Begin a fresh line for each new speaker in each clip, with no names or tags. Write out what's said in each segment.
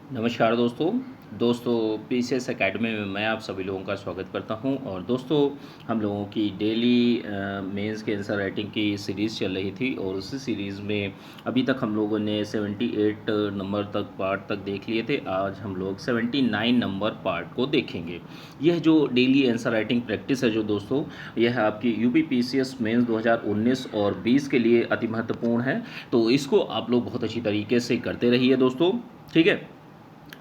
नमस्कार दोस्तों PCS academy में मैं आप सभी लोगों का स्वागत करता हूं। और दोस्तों, हम लोगों की डेली मेंस के आंसर राइटिंग की सीरीज़ चल रही थी और उसी सीरीज़ में अभी तक हम लोगों ने 78 नंबर तक पार्ट तक देख लिए थे। आज हम लोग 79 नंबर पार्ट को देखेंगे। यह जो डेली आंसर राइटिंग प्रैक्टिस है जो दोस्तों, यह आपकी यूपी पीसीएस मेंस 2019 और 20 के लिए अति महत्वपूर्ण है। तो इसको आप लोग बहुत अच्छी तरीके से करते रहिए दोस्तों, ठीक है।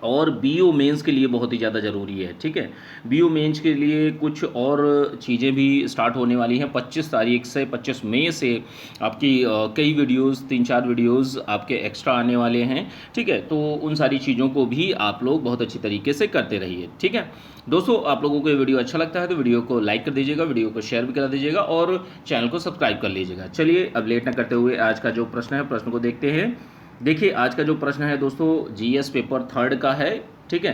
और बीओ मेंस के लिए बहुत ही ज़्यादा ज़रूरी है, ठीक है। बीओ मेंस के लिए कुछ और चीज़ें भी स्टार्ट होने वाली हैं 25 तारीख से, 25 मई से आपकी कई वीडियोस, 3-4 वीडियोस आपके एक्स्ट्रा आने वाले हैं, ठीक है। तो उन सारी चीज़ों को भी आप लोग बहुत अच्छी तरीके से करते रहिए, ठीक है। दोस्तों, आप लोगों को ये वीडियो अच्छा लगता है तो वीडियो को लाइक कर दीजिएगा, वीडियो को शेयर भी करा दीजिएगा और चैनल को सब्सक्राइब कर लीजिएगा। चलिए अब लेट ना करते हुए आज का जो प्रश्न है, प्रश्न को देखते हैं। देखिए, आज का जो प्रश्न है दोस्तों, जीएस पेपर थर्ड का है, ठीक है।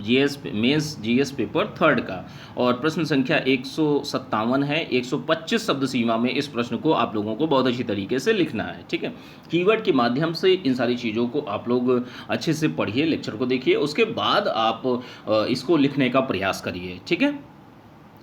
जीएस पेपर थर्ड का, और प्रश्न संख्या 157 है। 125 शब्द सीमा में इस प्रश्न को आप लोगों को बहुत अच्छी तरीके से लिखना है, ठीक है। कीवर्ड के माध्यम से इन सारी चीज़ों को आप लोग अच्छे से पढ़िए, लेक्चर को देखिए, उसके बाद आप इसको लिखने का प्रयास करिए, ठीक है।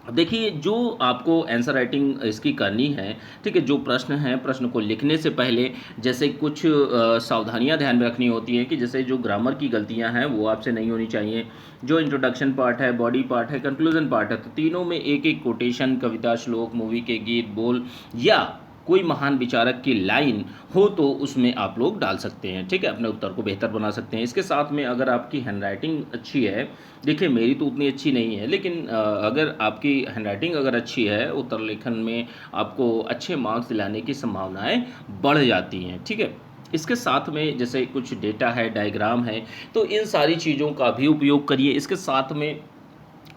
अब देखिए, जो आपको आंसर राइटिंग इसकी करनी है, ठीक है, जो प्रश्न है, प्रश्न को लिखने से पहले जैसे कुछ सावधानियां ध्यान में रखनी होती हैं कि जैसे जो ग्रामर की गलतियां हैं वो आपसे नहीं होनी चाहिए। जो इंट्रोडक्शन पार्ट है, बॉडी पार्ट है, कंक्लूजन पार्ट है, तो तीनों में एक एक कोटेशन, कविता, श्लोक, मूवी के गीत, बोल या कोई महान विचारक की लाइन हो तो उसमें आप लोग डाल सकते हैं, ठीक है। अपने उत्तर को बेहतर बना सकते हैं। इसके साथ में अगर आपकी हैंडराइटिंग अच्छी है, देखिए मेरी तो उतनी अच्छी नहीं है, लेकिन अगर आपकी हैंडराइटिंग अगर अच्छी है, उत्तर लेखन में आपको अच्छे मार्क्स दिलाने की संभावनाएं बढ़ जाती हैं, ठीक है। इसके साथ में जैसे कुछ डेटा है, डायग्राम है, तो इन सारी चीज़ों का भी उपयोग करिए। इसके साथ में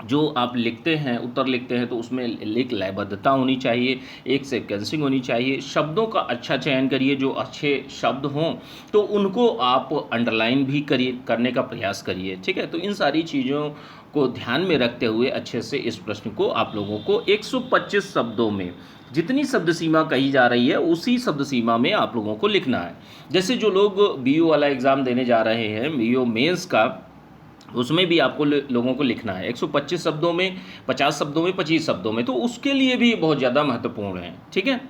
जो आप लिखते हैं, उत्तर लिखते हैं, तो उसमें एक लयबद्धता होनी चाहिए, एक सीक्वेंसिंग होनी चाहिए। शब्दों का अच्छा चयन करिए, जो अच्छे शब्द हों तो उनको आप अंडरलाइन भी करिए, करने का प्रयास करिए, ठीक है। तो इन सारी चीज़ों को ध्यान में रखते हुए अच्छे से इस प्रश्न को आप लोगों को 125 शब्दों में, जितनी शब्द सीमा कही जा रही है उसी शब्द सीमा में आप लोगों को लिखना है। जैसे जो लोग बीओ वाला एग्ज़ाम देने जा रहे हैं, बीओ मेंस का, उसमें भी आपको लोगों को लिखना है 125 शब्दों में, 50 शब्दों में, 25 शब्दों में, तो उसके लिए भी बहुत ज़्यादा महत्वपूर्ण है, ठीक है।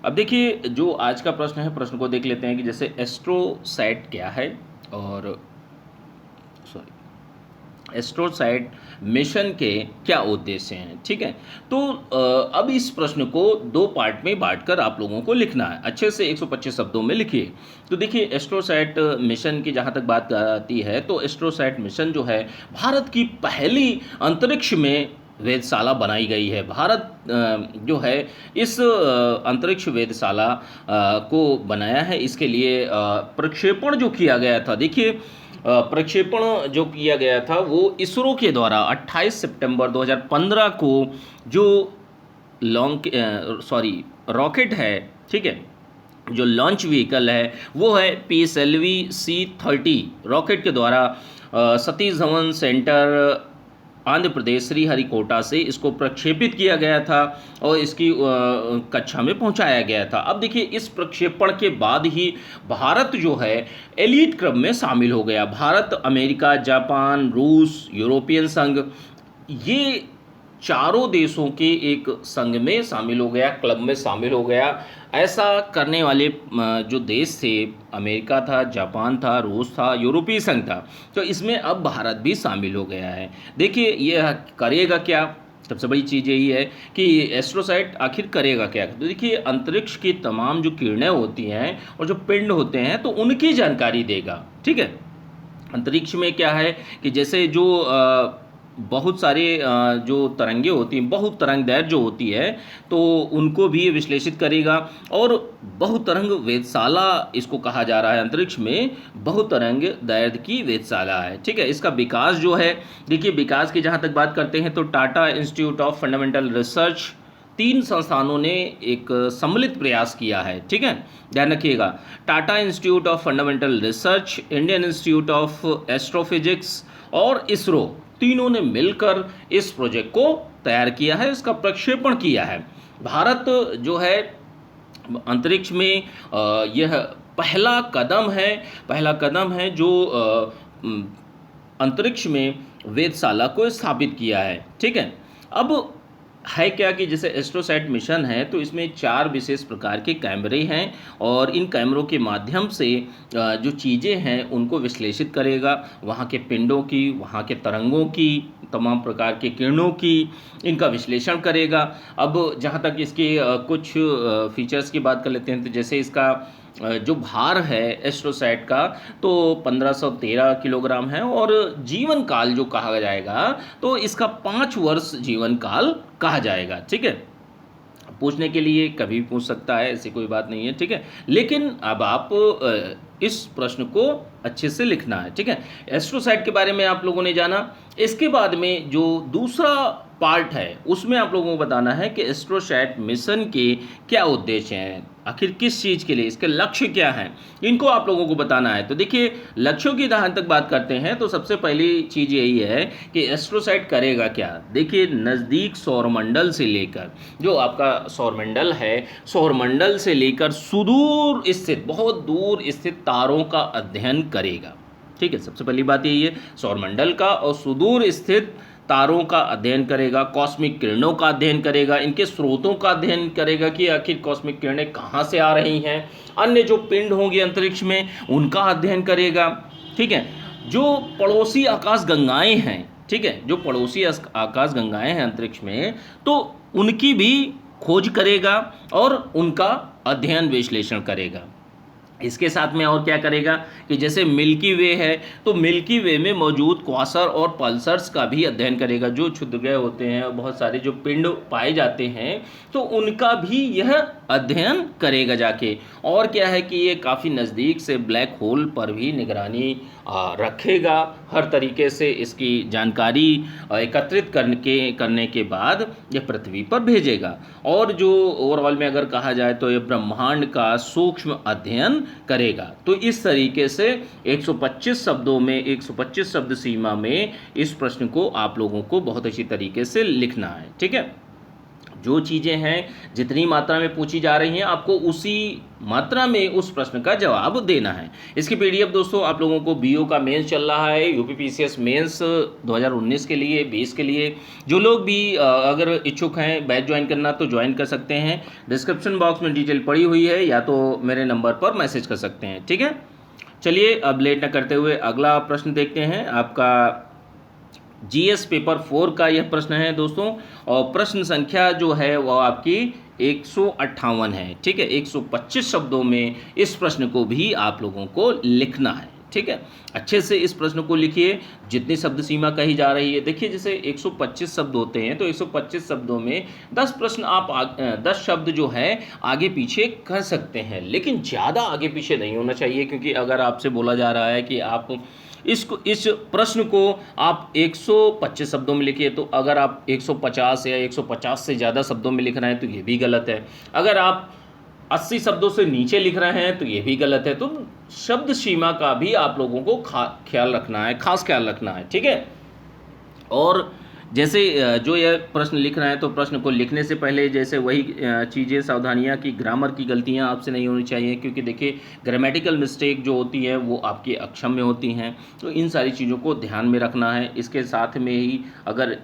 अब देखिए, जो आज का प्रश्न है, प्रश्न को देख लेते हैं कि जैसे एस्ट्रोसैट क्या है, और सॉरी, एस्ट्रोसैट मिशन के क्या उद्देश्य हैं, ठीक है। तो अब इस प्रश्न को दो पार्ट में बांटकर आप लोगों को लिखना है। अच्छे से 125 शब्दों में लिखिए। तो देखिए, एस्ट्रोसैट मिशन की जहाँ तक बात आती है, तो एस्ट्रोसैट मिशन जो है, भारत की पहली अंतरिक्ष में वेधशाला बनाई गई है। भारत जो है इस अंतरिक्ष वेधशाला को बनाया है। इसके लिए प्रक्षेपण जो किया गया था, देखिए प्रक्षेपण जो किया गया था वो इसरो के द्वारा 28 सितंबर 2015 को जो रॉकेट है, ठीक है, जो लॉन्च व्हीकल है वो है PSLV-C30 रॉकेट के द्वारा सतीश धवन सेंटर, आंध्र प्रदेश, श्रीहरिकोटा से इसको प्रक्षेपित किया गया था और इसकी कक्षा में पहुंचाया गया था। अब देखिए, इस प्रक्षेपण के बाद ही भारत जो है एलीट क्लब में शामिल हो गया। भारत, अमेरिका, जापान, रूस, यूरोपियन संघ, ये चारों देशों के एक संघ में शामिल हो गया, क्लब में शामिल हो गया। ऐसा करने वाले जो देश थे, अमेरिका था, जापान था, रूस था, यूरोपीय संघ था, तो इसमें अब भारत भी शामिल हो गया है। देखिए, ये करेगा क्या, सबसे बड़ी चीज़ यही है कि एस्ट्रोसैट आखिर करेगा क्या। तो देखिए, अंतरिक्ष की तमाम जो किरणें होती हैं और जो पिंड होते हैं, तो उनकी जानकारी देगा, ठीक है। अंतरिक्ष में क्या है कि जैसे जो बहुत सारे जो तरंगे होती हैं, बहुत तरंग दैर्ध्य जो होती है, तो उनको भी विश्लेषित करेगा। और बहुतरंग वेधशाला इसको कहा जा रहा है, अंतरिक्ष में बहुतरंग दैर्ध्य की वेधशाला है, ठीक है। इसका विकास जो है, देखिए विकास की जहाँ तक बात करते हैं, तो Tata institute of fundamental research, 3 संस्थानों ने एक सम्मिलित प्रयास किया है, ठीक है, ध्यान रखिएगा। Tata institute of fundamental research, Indian institute of astrophysics और इसरो, तीनों ने मिलकर इस प्रोजेक्ट को तैयार किया है, इसका प्रक्षेपण किया है। भारत जो है अंतरिक्ष में यह पहला कदम है जो उम, अंतरिक्ष में वेधशाला को स्थापित किया है, ठीक है। अब है क्या कि जैसे एस्ट्रोसैट मिशन है तो इसमें 4 विशेष प्रकार के कैमरे हैं और इन कैमरों के माध्यम से जो चीज़ें हैं उनको विश्लेषित करेगा, वहाँ के पिंडों की, वहाँ के तरंगों की, तमाम प्रकार के किरणों की, इनका विश्लेषण करेगा। अब जहाँ तक इसके कुछ फीचर्स की बात कर लेते हैं तो जैसे इसका जो भार है एस्ट्रोसैट का तो 1513 किलोग्राम है और जीवन काल जो कहा जाएगा तो इसका 5 वर्ष जीवन काल कहा जाएगा, ठीक है। पूछने के लिए कभी भी पूछ सकता है, ऐसी कोई बात नहीं है, ठीक है। लेकिन अब आप इस प्रश्न को अच्छे से लिखना है, ठीक है। एस्ट्रोसाइट के बारे में आप लोगों ने जाना। इसके बाद में जो दूसरा पार्ट है उसमें आप लोगों को बताना है कि एस्ट्रोसैट मिशन के क्या उद्देश्य हैं, आखिर किस चीज़ के लिए, इसके लक्ष्य क्या हैं, इनको आप लोगों को बताना है। तो देखिए लक्ष्यों की जहाँ तक बात करते हैं तो सबसे पहली चीज़ यही है कि एस्ट्रोसाइट करेगा क्या। देखिए नज़दीक सौरमंडल से लेकर जो आपका सौरमंडल है, सौरमंडल से लेकर सुदूर स्थित, बहुत दूर स्थित तारों का अध्ययन करेगा, ठीक है। सबसे पहली बात यही है, सौरमंडल का और सुदूर स्थित तारों का अध्ययन करेगा, कॉस्मिक किरणों का अध्ययन करेगा, इनके स्रोतों का अध्ययन करेगा कि आखिर कॉस्मिक किरणें कहाँ से आ रही हैं, अन्य जो पिंड होंगे अंतरिक्ष में उनका अध्ययन करेगा, ठीक है। जो पड़ोसी आकाश गंगाएं हैं, ठीक है, जो पड़ोसी आकाश गंगाएं हैं अंतरिक्ष में तो उनकी भी खोज करेगा और उनका अध्ययन विश्लेषण करेगा। इसके साथ में और क्या करेगा कि जैसे मिल्की वे है तो मिल्की वे में मौजूद क्वासर और पल्सर्स का भी अध्ययन करेगा। जो क्षुद्रग्रह होते हैं, बहुत सारे जो पिंड पाए जाते हैं तो उनका भी यह अध्ययन करेगा जाके। और क्या है कि ये काफ़ी नज़दीक से ब्लैक होल पर भी निगरानी रखेगा, हर तरीके से इसकी जानकारी एकत्रित करने के बाद यह पृथ्वी पर भेजेगा। और जो ओवरऑल में अगर कहा जाए तो ये ब्रह्मांड का सूक्ष्म अध्ययन करेगा। तो इस तरीके से 125 शब्दों में, 125 शब्द सीमा में इस प्रश्न को आप लोगों को बहुत अच्छी तरीके से लिखना है, ठीक है। जो चीज़ें हैं जितनी मात्रा में पूछी जा रही हैं आपको उसी मात्रा में उस प्रश्न का जवाब देना है। इसकी पीडीएफ दोस्तों आप लोगों को बीओ का मेंस चल रहा है, यूपीपीसीएस मेंस 2019 के लिए, 20 के लिए। जो लोग भी अगर इच्छुक हैं बैच ज्वाइन करना तो ज्वाइन कर सकते हैं। डिस्क्रिप्शन बॉक्स में डिटेल पड़ी हुई है या तो मेरे नंबर पर मैसेज कर सकते हैं, ठीक है। चलिए अब लेट न करते हुए अगला प्रश्न देखते हैं। आपका जीएस पेपर 4 का यह प्रश्न है दोस्तों और प्रश्न संख्या जो है वह आपकी 158 है, ठीक है। 125 शब्दों में इस प्रश्न को भी आप लोगों को लिखना है, ठीक है। अच्छे से इस प्रश्न को लिखिए, जितनी शब्द सीमा कही जा रही है। देखिए जैसे 125 शब्द होते हैं तो 125 शब्दों में 10 प्रश्न आप 10 शब्द जो है आगे पीछे कर सकते हैं, लेकिन ज़्यादा आगे पीछे नहीं होना चाहिए। क्योंकि अगर आपसे बोला जा रहा है कि आप इस प्रश्न को आप 125 शब्दों में लिखिए तो अगर आप 150 या 150 से ज़्यादा शब्दों में लिख रहे हैं तो ये भी गलत है। अगर आप 80 शब्दों से नीचे लिख रहे हैं तो ये भी गलत है। तो शब्द सीमा का भी आप लोगों को ख्याल रखना है, खास ख्याल रखना है, ठीक है। और जैसे जो यह प्रश्न लिख रहे हैं तो प्रश्न को लिखने से पहले जैसे वही चीज़ें, सावधानियां कि ग्रामर की गलतियां आपसे नहीं होनी चाहिए। क्योंकि देखिए ग्रामेटिकल मिस्टेक जो होती है वो आपके अक्षम में होती हैं, तो इन सारी चीज़ों को ध्यान में रखना है। इसके साथ में ही अगर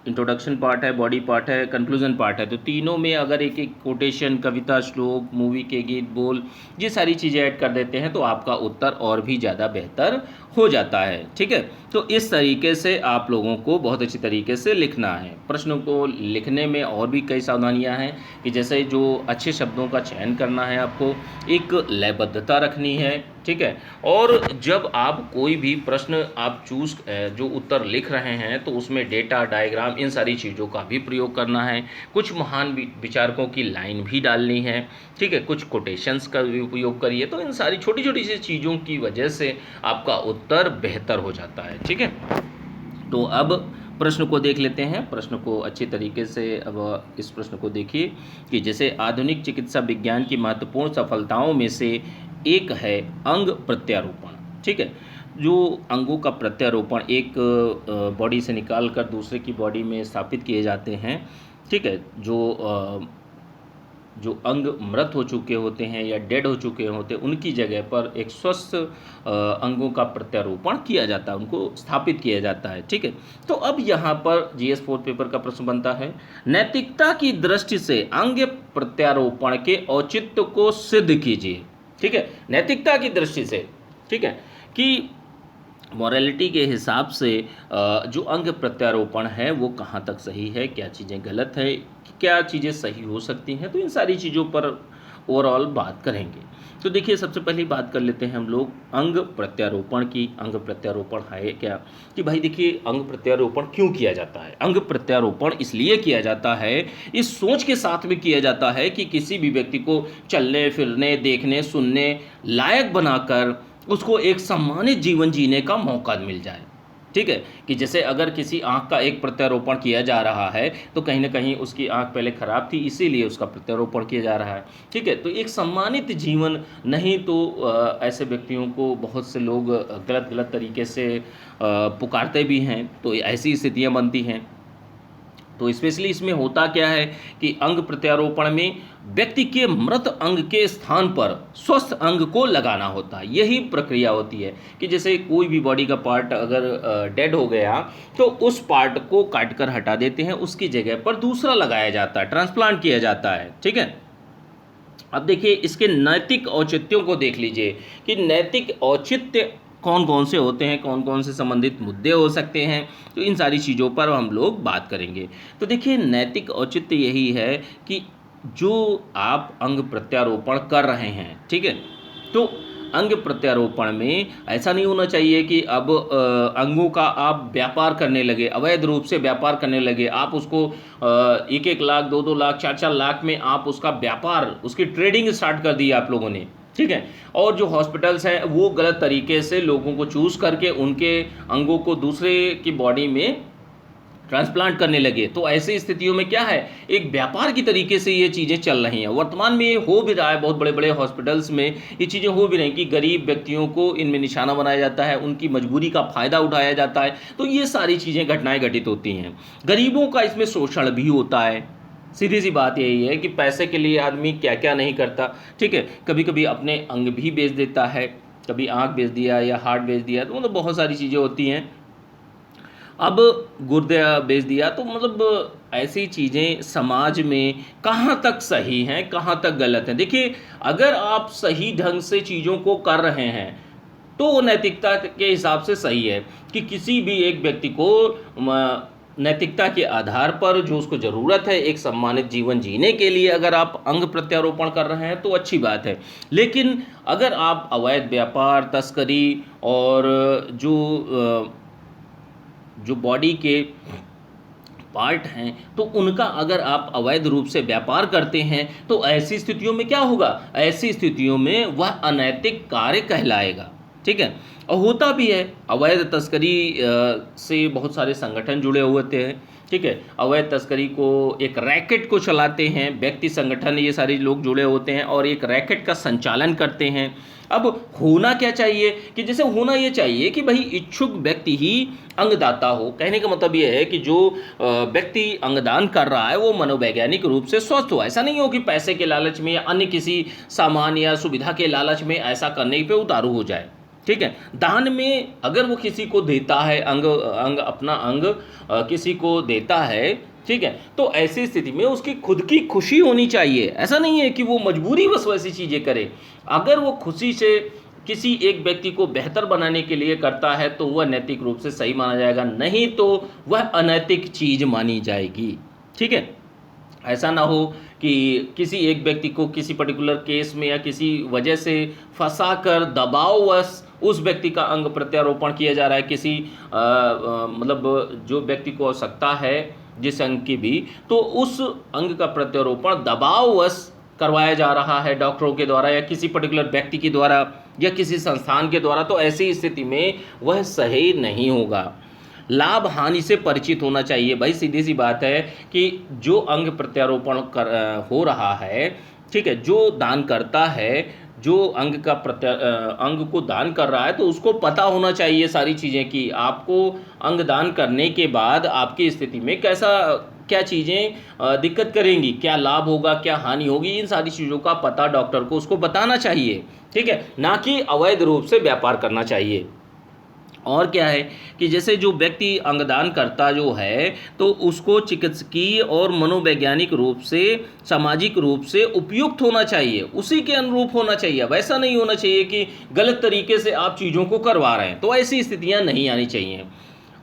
इंट्रोडक्शन पार्ट है, बॉडी पार्ट है, कंक्लूजन पार्ट है, तो तीनों में अगर एक एक कोटेशन, कविता, श्लोक, मूवी के गीत, बोल, ये सारी चीज़ें ऐड कर देते हैं तो आपका उत्तर और भी ज़्यादा बेहतर हो जाता है, ठीक है। तो इस तरीके से आप लोगों को बहुत अच्छी तरीके से लिखना है। प्रश्नों को लिखने में और भी कई सावधानियां हैं कि जैसे जो अच्छे शब्दों का चयन करना है, आपको एक लयबद्धता रखनी है, ठीक है। और जब आप कोई भी प्रश्न आप जो उत्तर लिख रहे हैं तो उसमें डेटा, डायग्राम, इन सारी चीज़ों का भी प्रयोग करना है। कुछ महान विचारकों की लाइन भी डालनी है, ठीक है। कुछ कोटेशंस का भी उपयोग करिए। तो इन सारी छोटी छोटी सी चीज़ों की वजह से आपका उत्तर बेहतर हो जाता है, ठीक है। तो अब प्रश्न को देख लेते हैं। प्रश्न को अच्छी तरीके से अब इस प्रश्न को देखिए कि जैसे आधुनिक चिकित्सा विज्ञान की महत्वपूर्ण सफलताओं में से एक है अंग प्रत्यारोपण, ठीक है। जो अंगों का प्रत्यारोपण एक बॉडी से निकाल कर दूसरे की बॉडी में स्थापित किए जाते हैं, ठीक है। जो जो अंग मृत हो चुके होते हैं या डेड हो चुके होते हैं उनकी जगह पर एक स्वस्थ अंगों का प्रत्यारोपण किया जाता है, उनको स्थापित किया जाता है। ठीक है, तो अब यहाँ पर GS4 पेपर का प्रश्न बनता है, नैतिकता की दृष्टि से अंग प्रत्यारोपण के औचित्य को सिद्ध कीजिए। ठीक है, नैतिकता की दृष्टि से, ठीक है, कि मॉरलिटी के हिसाब से जो अंग प्रत्यारोपण है वो कहाँ तक सही है, क्या चीज़ें गलत है, क्या चीज़ें सही हो सकती हैं, तो इन सारी चीज़ों पर ओवरऑल बात करेंगे। तो देखिए, सबसे पहली बात कर लेते हैं हम लोग अंग प्रत्यारोपण की। अंग प्रत्यारोपण है क्या, कि भाई देखिए, अंग प्रत्यारोपण क्यों किया जाता है? अंग प्रत्यारोपण इसलिए किया जाता है, इस सोच के साथ में किया जाता है कि किसी भी व्यक्ति को चलने फिरने देखने सुनने लायक बनाकर उसको एक सम्मानित जीवन जीने का मौका मिल जाए। ठीक है, कि जैसे अगर किसी आँख का एक प्रत्यारोपण किया जा रहा है तो कहीं ना कहीं उसकी आँख पहले ख़राब थी, इसीलिए उसका प्रत्यारोपण किया जा रहा है। ठीक है, तो एक सम्मानित जीवन, नहीं तो ऐसे व्यक्तियों को बहुत से लोग गलत गलत तरीके से पुकारते भी हैं, तो ऐसी स्थितियाँ बनती हैं। तो स्पेशली इसमें होता क्या है कि अंग प्रत्यारोपण में व्यक्ति के मृत अंग के स्थान पर स्वस्थ अंग को लगाना होता है। यही प्रक्रिया होती है कि जैसे कोई भी बॉडी का पार्ट अगर डेड हो गया तो उस पार्ट को काट कर हटा देते हैं, उसकी जगह पर दूसरा लगाया जाता है, ट्रांसप्लांट किया जाता है। ठीक है, अब देखिए इसके नैतिक औचित्यों को देख लीजिए कि नैतिक औचित्य कौन कौन से होते हैं, कौन कौन से संबंधित मुद्दे हो सकते हैं, तो इन सारी चीज़ों पर हम लोग बात करेंगे। तो देखिए, नैतिक औचित्य यही है कि जो आप अंग प्रत्यारोपण कर रहे हैं, ठीक है, तो अंग प्रत्यारोपण में ऐसा नहीं होना चाहिए कि अब अंगों का आप व्यापार करने लगे, अवैध रूप से व्यापार करने लगे, आप उसको 1-1 लाख 2-2 लाख 4-4 लाख में आप उसका व्यापार, उसकी ट्रेडिंग स्टार्ट कर दी आप लोगों ने। ठीक है, और जो हॉस्पिटल्स हैं वो गलत तरीके से लोगों को चूज़ करके उनके अंगों को दूसरे की बॉडी में ट्रांसप्लांट करने लगे। तो ऐसी स्थितियों में क्या है, एक व्यापार की तरीके से ये चीज़ें चल रही हैं। वर्तमान में ये हो भी रहा है, बहुत बड़े बड़े हॉस्पिटल्स में ये चीज़ें हो भी रही कि गरीब व्यक्तियों को इनमें निशाना बनाया जाता है, उनकी मजबूरी का फ़ायदा उठाया जाता है। तो ये सारी चीज़ें, घटनाएं घटित होती हैं। गरीबों का इसमें शोषण भी होता है। सीधी सी बात यही है कि पैसे के लिए आदमी क्या क्या नहीं करता। ठीक है, कभी कभी अपने अंग भी बेच देता है, कभी आँख बेच दिया या हार्ट बेच दिया, तो मतलब बहुत सारी चीज़ें होती हैं। अब गुर्दे बेच दिया, तो मतलब ऐसी चीज़ें समाज में कहाँ तक सही हैं, कहाँ तक गलत हैं। देखिए, अगर आप सही ढंग से चीज़ों को कर रहे हैं तो वो नैतिकता के हिसाब से सही है कि किसी भी एक व्यक्ति को नैतिकता के आधार पर जो उसको ज़रूरत है एक सम्मानित जीवन जीने के लिए, अगर आप अंग प्रत्यारोपण कर रहे हैं तो अच्छी बात है। लेकिन अगर आप अवैध व्यापार, तस्करी और जो बॉडी के पार्ट हैं तो उनका अगर आप अवैध रूप से व्यापार करते हैं तो ऐसी स्थितियों में क्या होगा, ऐसी स्थितियों में वह अनैतिक कार्य कहलाएगा। ठीक है, और होता भी है। अवैध तस्करी से बहुत सारे संगठन जुड़े हुए होते हैं। ठीक है, अवैध तस्करी को, एक रैकेट को चलाते हैं व्यक्ति, संगठन, ये सारे लोग जुड़े होते हैं और एक रैकेट का संचालन करते हैं। अब होना क्या चाहिए कि जैसे होना ये चाहिए कि भाई इच्छुक व्यक्ति ही अंगदाता हो। कहने का मतलब ये है कि जो व्यक्ति अंगदान कर रहा है वो मनोवैज्ञानिक रूप से स्वस्थ हो। ऐसा नहीं हो कि पैसे के लालच में या अन्य किसी सामान या सुविधा के लालच में ऐसा करने पे उतारू हो जाए। ठीक है, दान में अगर वो किसी को देता है, अपना अंग किसी को देता है, ठीक है, तो ऐसी स्थिति में उसकी खुद की खुशी होनी चाहिए। ऐसा नहीं है कि वो मजबूरी बस वैसी चीज़ें करे। अगर वो खुशी से किसी एक व्यक्ति को बेहतर बनाने के लिए करता है तो वह नैतिक रूप से सही माना जाएगा, नहीं तो वह अनैतिक चीज़ मानी जाएगी। ठीक है, ऐसा ना हो कि किसी एक व्यक्ति को किसी पर्टिकुलर केस में या किसी वजह से फंसा कर दबाववश उस व्यक्ति का अंग प्रत्यारोपण किया जा रहा है, किसी मतलब जो व्यक्ति को आवश्यकता है जिस अंग की भी, तो उस अंग का प्रत्यारोपण दबाववश करवाया जा रहा है डॉक्टरों के द्वारा या किसी पर्टिकुलर व्यक्ति के द्वारा या किसी संस्थान के द्वारा, तो ऐसी स्थिति में वह सही नहीं होगा। लाभ हानि से परिचित होना चाहिए। भाई सीधी सी बात है कि जो अंग प्रत्यारोपण हो रहा है, ठीक है, जो दान करता है, जो अंग को दान कर रहा है, तो उसको पता होना चाहिए सारी चीज़ें कि आपको अंग दान करने के बाद आपकी स्थिति में कैसा क्या चीज़ें दिक्कत करेंगी, क्या लाभ होगा, क्या हानि होगी, इन सारी चीज़ों का पता डॉक्टर को उसको बताना चाहिए, ठीक है, ना कि अवैध रूप से व्यापार करना चाहिए। और क्या है कि जैसे जो व्यक्ति अंगदान करता जो है, तो उसको चिकित्सकीय और मनोवैज्ञानिक रूप से, सामाजिक रूप से उपयुक्त होना चाहिए, उसी के अनुरूप होना चाहिए। वैसा नहीं होना चाहिए कि गलत तरीके से आप चीज़ों को करवा रहे हैं, तो ऐसी स्थितियां नहीं आनी चाहिए।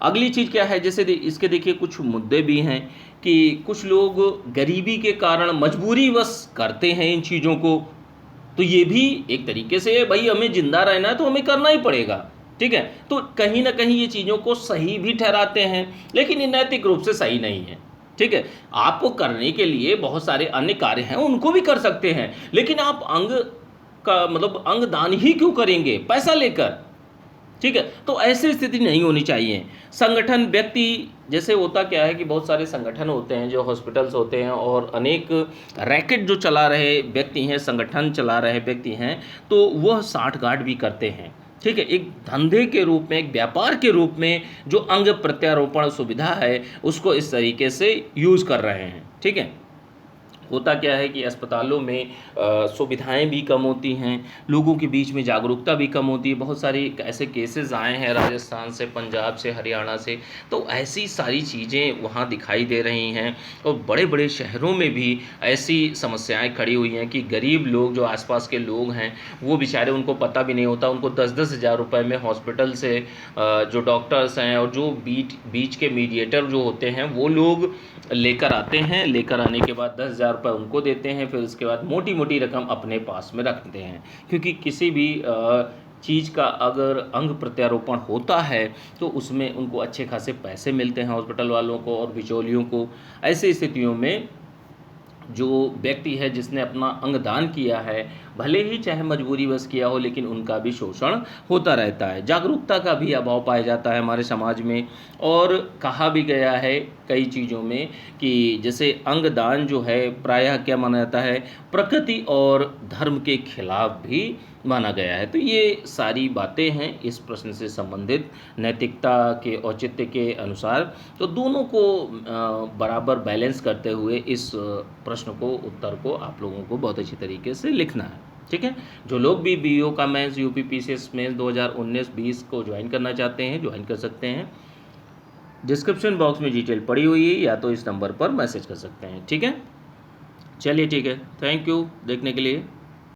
अगली चीज़ क्या है, जैसे इसके देखिए कुछ मुद्दे भी हैं कि कुछ लोग गरीबी के कारण मजबूरीवश करते हैं इन चीज़ों को, तो ये भी एक तरीके से भाई हमें जिंदा रहना है तो हमें करना ही पड़ेगा, ठीक है, तो कहीं ना कहीं ये चीज़ों को सही भी ठहराते हैं, लेकिन ये नैतिक रूप से सही नहीं है, ठीक है। आपको करने के लिए बहुत सारे अन्य कार्य हैं, उनको भी कर सकते हैं, लेकिन आप अंग का मतलब अंग दान ही क्यों करेंगे पैसा लेकर, ठीक है, तो ऐसी स्थिति नहीं होनी चाहिए। संगठन व्यक्ति, जैसे होता क्या है कि बहुत सारे संगठन होते हैं, जो हॉस्पिटल्स होते हैं और अनेक रैकेट जो चला रहे व्यक्ति हैं, संगठन चला रहे व्यक्ति हैं, तो वह साठगांठ भी करते हैं, ठीक है, एक धंधे के रूप में, एक व्यापार के रूप में जो अंग प्रत्यारोपण सुविधा है उसको इस तरीके से यूज़ कर रहे हैं, ठीक है। होता क्या है कि अस्पतालों में सुविधाएं भी कम होती हैं, लोगों के बीच में जागरूकता भी कम होती है। बहुत सारे ऐसे केसेस आए हैं राजस्थान से, पंजाब से, हरियाणा से, तो ऐसी सारी चीज़ें वहाँ दिखाई दे रही हैं। और बड़े बड़े शहरों में भी ऐसी समस्याएं खड़ी हुई हैं कि गरीब लोग, जो आसपास के लोग हैं, वो बेचारे, उनको पता भी नहीं होता, उनको 10-10 हज़ार रुपये में हॉस्पिटल से जो डॉक्टर्स हैं और जो बीच के मीडिएटर जो होते हैं वो लोग लेकर आते हैं, लेकर आने के बाद 10,000 रुपये उनको देते हैं, फिर उसके बाद मोटी मोटी रकम अपने पास में रखते हैं। क्योंकि किसी भी चीज़ का अगर अंग प्रत्यारोपण होता है तो उसमें उनको अच्छे खासे पैसे मिलते हैं हॉस्पिटल वालों को और बिचौलियों को। ऐसी स्थितियों में जो व्यक्ति है जिसने अपना अंगदान किया है, भले ही चाहे मजबूरीवश किया हो, लेकिन उनका भी शोषण होता रहता है। जागरूकता का भी अभाव पाया जाता है हमारे समाज में। और कहा भी गया है कई चीज़ों में कि जैसे अंगदान जो है प्रायः क्या माना जाता है, प्रकृति और धर्म के खिलाफ भी माना गया है। तो ये सारी बातें हैं इस प्रश्न से संबंधित नैतिकता के औचित्य के अनुसार। तो दोनों को बराबर बैलेंस करते हुए इस प्रश्न को, उत्तर को आप लोगों को बहुत अच्छी तरीके से लिखना है, ठीक है। जो लोग भी बीओ का मेंस, यूपी पीसीएस मेंस 2019-20 को ज्वाइन करना चाहते हैं, ज्वाइन कर सकते हैं। डिस्क्रिप्शन बॉक्स में डिटेल पड़ी हुई है, या तो इस नंबर पर मैसेज कर सकते हैं, ठीक है। चलिए ठीक है, थैंक यू देखने के लिए।